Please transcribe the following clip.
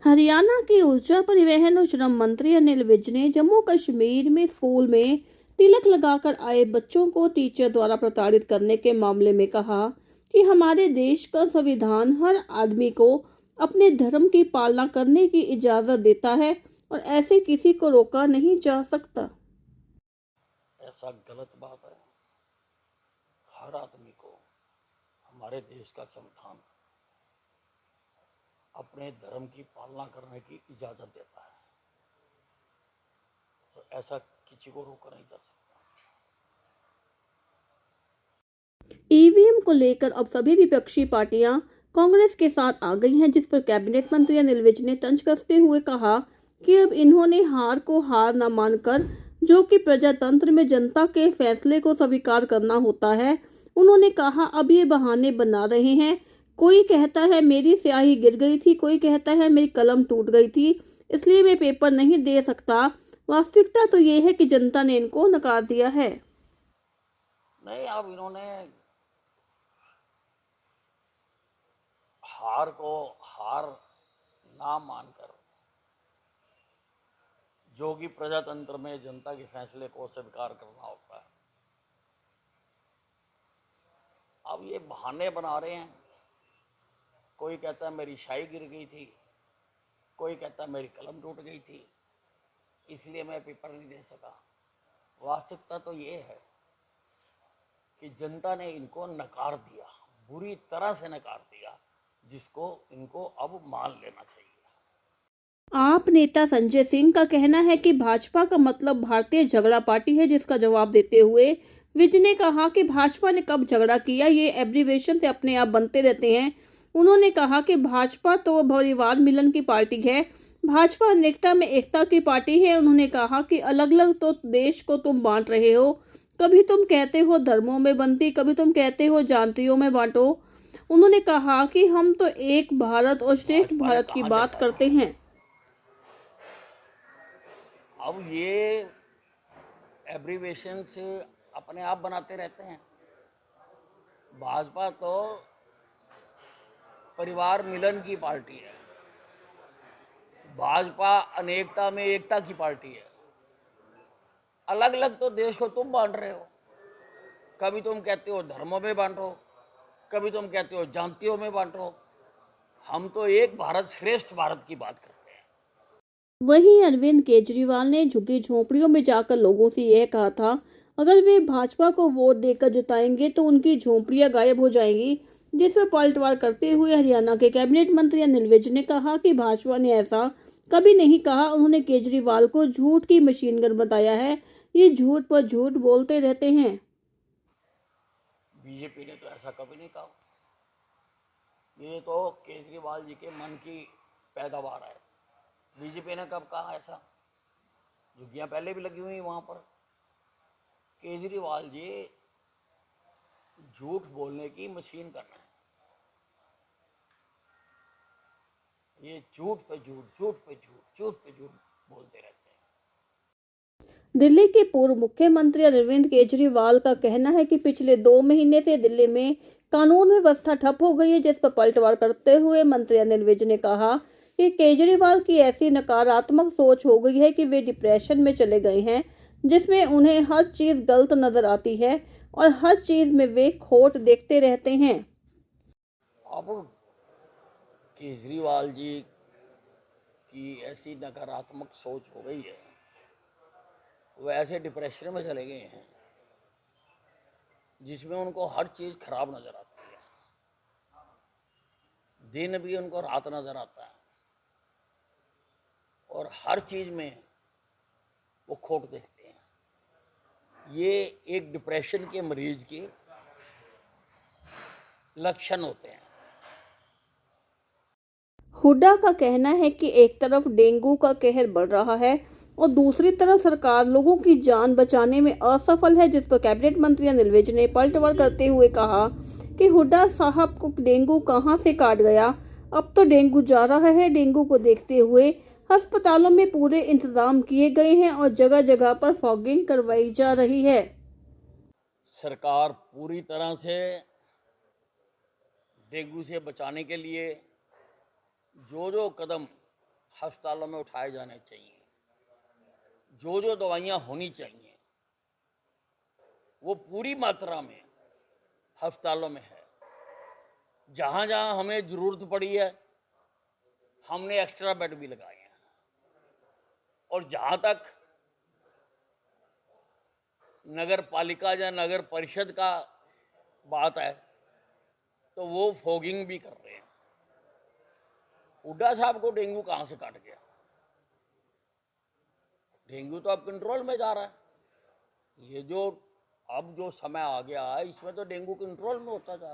हरियाणा के ऊर्जा परिवहन और श्रम मंत्री अनिल विज ने जम्मू कश्मीर में स्कूल में तिलक लगाकर आए बच्चों को टीचर द्वारा प्रताड़ित करने के मामले में कहा कि हमारे देश का संविधान हर आदमी को अपने धर्म की पालना करने की इजाजत देता है और ऐसे किसी को रोका नहीं जा सकता। ऐसा गलत बात है। हर आदमी को हमारे देश का संविधान अपने धर्म की पालना करने की इजाजत देता है, तो ऐसा किसी को रोका नहीं जा सकता। ईवीएम को लेकर अब सभी विपक्षी पार्टियां कांग्रेस के साथ आ गई हैं, जिस पर कैबिनेट मंत्री अनिल विज ने तंज कसते हुए कहा कि अब इन्होंने हार को हार न मानकर, जो कि प्रजातंत्र में जनता के फैसले को स्वीकार करना होता है, उन्होंने कहा अब ये बहाने बना रहे हैं। कोई कहता है मेरी स्याही गिर गई थी, कोई कहता है मेरी कलम टूट गई थी, इसलिए मैं पेपर नहीं दे सकता। वास्तविकता तो ये है कि जनता ने इनको नकार दिया है। नहीं, अब इन्होंने हार को हार ना मानकर, जो कि प्रजातंत्र में जनता के फैसले को स्वीकार करना होता है, अब ये बहाने बना रहे हैं। कोई कहता है मेरी शाही गिर गई थी, कोई कहता है मेरी कलम टूट गई थी, इसलिए मैं पेपर नहीं दे सका। वास्तविकता तो ये है कि जनता ने इनको नकार दिया, बुरी तरह से नकार दिया, जिसको इनको अब मान लेना चाहिए। आप नेता संजय सिंह का कहना है कि भाजपा का मतलब भारतीय झगड़ा पार्टी है, जिसका जवाब देते हुए विज ने कहा कि भाजपा ने कब झगड़ा किया, ये एब्रीवेशन से अपने आप बनते रहते हैं। उन्होंने कहा कि भाजपा तो परिवार मिलन की पार्टी है, भाजपा अनेकता में एकता की पार्टी है। उन्होंने कहा कि अलग अलग तो देश को तुम बांट रहे हो, कभी तुम कहते हो धर्मों में बंटी, कभी तुम कहते हो जातियों में बांटो। उन्होंने कहा कि हम तो एक भारत और श्रेष्ठ भाजपा ने भारत की कहाँ बात झगड़ा करते किया? हैं। अब ये एब्रीवेशन से अपने आप बनाते रहते हैं। भाजपा तो परिवार मिलन की पार्टी है, भाजपा अनेकता में एकता की पार्टी है। अलग अलग तो देश को तुम बांट रहे हो, कभी तुम कहते हो धर्मों में बांटो, कभी तुम कहते हो जातियों में बांटो। हम तो एक भारत श्रेष्ठ भारत की बात करते हैं। वहीं अरविंद केजरीवाल ने झुग्गी झोंपड़ियों में जाकर लोगों से यह कहा था, अगर वे भाजपा को वोट देकर जिताएंगे तो उनकी झोंपड़ियां गायब हो जाएंगी, जिस पर पलटवार करते हुए हरियाणा के कैबिनेट मंत्री अनिल विज ने कहा कि भाजपा ने ऐसा कभी नहीं कहा। उन्होंने केजरीवाल को झूठ की मशीन गन बताया है, ये झूठ पर झूठ बोलते रहते हैं। बीजेपी ने तो ऐसा कभी नहीं कहा। ये तो केजरीवाल जी के मन की पैदावार है। बीजेपी ने कब कहा ऐसा? झुग्गियां पहले भी लगी हुई वहां पर। केजरीवाल जी झूठ बोलने की मशीन करना है। ये झूठ पे झूठ, झूठ पे झूठ, झूठ पे झूठ बोलते रहते हैं। दिल्ली के पूर्व मुख्यमंत्री अरविंद केजरीवाल का कहना है कि पिछले 2 महीने से दिल्ली में कानून व्यवस्था ठप हो गई है, जिस पर पलटवार करते हुए मंत्री अनिल विज ने कहा कि केजरीवाल की ऐसी नकारात्मक सोच हो गई है कि वे डिप्रेशन में चले गए हैं, जिसमें उन्हें हर चीज गलत नजर आती है और हर चीज में वे खोट देखते रहते हैं। अब केजरीवाल जी की ऐसी नकारात्मक सोच हो गई है, वो ऐसे डिप्रेशन में चले गए हैं जिसमें उनको हर चीज़ खराब नज़र आती है। दिन भी उनको रात नज़र आता है और हर चीज़ में वो खोट देखते हैं। ये एक डिप्रेशन के मरीज के लक्षण होते हैं। हुड्डा का कहना है कि एक तरफ डेंगू का कहर बढ़ रहा है और दूसरी तरफ सरकार लोगों की जान बचाने में असफल है, जिस पर कैबिनेट मंत्री अनिल विज ने पलटवार करते हुए कहा कि हुड्डा साहब को डेंगू कहां से काट गया, अब तो डेंगू जा रहा है। डेंगू को देखते हुए अस्पतालों में पूरे इंतजाम किए गए हैं और जगह जगह पर फॉगिंग करवाई जा रही है। सरकार पूरी तरह से डेंगू से बचाने के लिए जो जो कदम अस्पतालों में उठाए जाने चाहिए। जो दवाइयाँ होनी चाहिए वो पूरी मात्रा में अस्पतालों में है। जहाँ जहाँ हमें ज़रूरत पड़ी है हमने एक्स्ट्रा बेड भी लगाए हैं। और जहाँ तक नगर पालिका या नगर परिषद का बात है तो वो फॉगिंग भी कर रहे हैं। हुड्डा साहब को डेंगू कहाँ से काट गया? डेंगू तो अब कंट्रोल में जा रहा है। ये जो अब जो समय आ गया है इसमें तो डेंगू कंट्रोल में होता जा रहा